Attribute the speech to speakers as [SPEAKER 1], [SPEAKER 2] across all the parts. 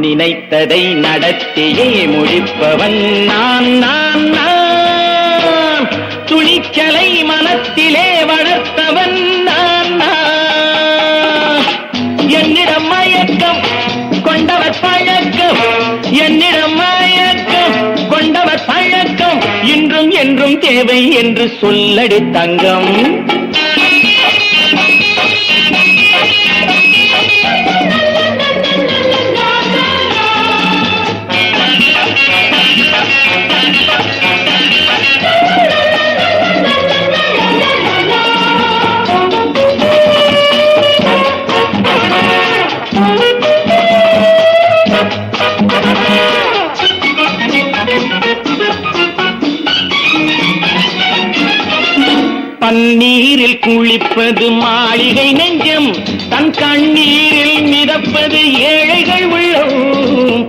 [SPEAKER 1] நினைத்ததை நடத்தியே முடிப்பவன் நான் நான் நான். துணிச்சலை மனத்திலே வளர்த்தவன் நான் நான். என்னிடம் மயக்கம் கொண்டவர் பழக்கம், என்னிடம் மயக்கம் கொண்டவர் பழக்கம், இன்றும் என்றும் தேவை என்று சொல்லடி தங்கம். பன்னீரில் குளிப்பது மாளிகை நெஞ்சம், தன் கண்ணீரில் மிதப்பது ஏழைகள் உள்ளம்.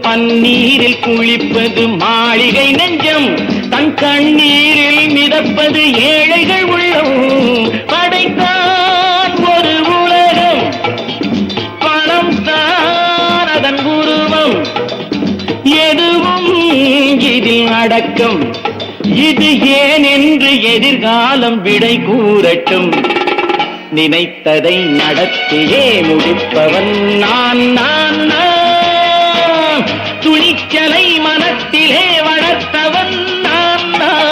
[SPEAKER 1] பன்னீரில் குளிப்பது மாளிகை நெஞ்சம், தன் கண்ணீரில் மிதப்பது ஏழைகள் உள்ளம். படைத்தான் ஒரு உலகம், பணம் தான் அதன் உருவம், எதுவும் இதில் அடக்கம். இது ஏன் என்று எதிர்காலம் விடை கூறட்டும். நினைத்ததை நடத்தியே முடிப்பவன் நான் நான் நான். துணிச்சலை மனத்திலே வளர்த்தவன் நான் நான்.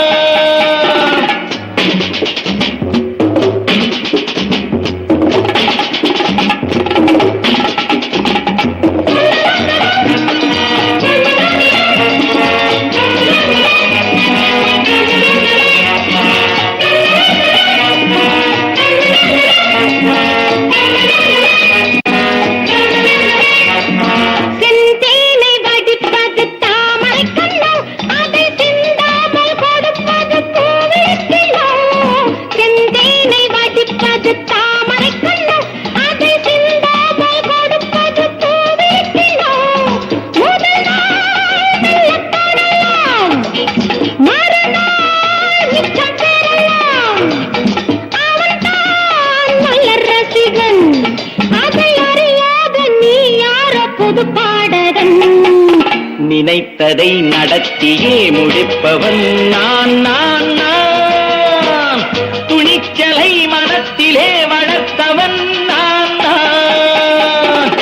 [SPEAKER 1] நினைத்ததை நடத்தியே முடிப்பவன் நான் நான் நான். துணிச்சலை மனத்திலே வளர்த்தவன் நான் நான்.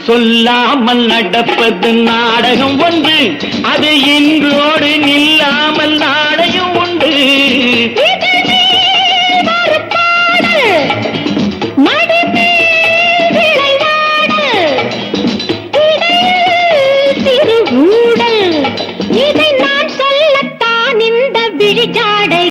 [SPEAKER 1] சொல்லாமல் நடப்பது நாடகம் ஒன்று, அது இன்றோடு நில்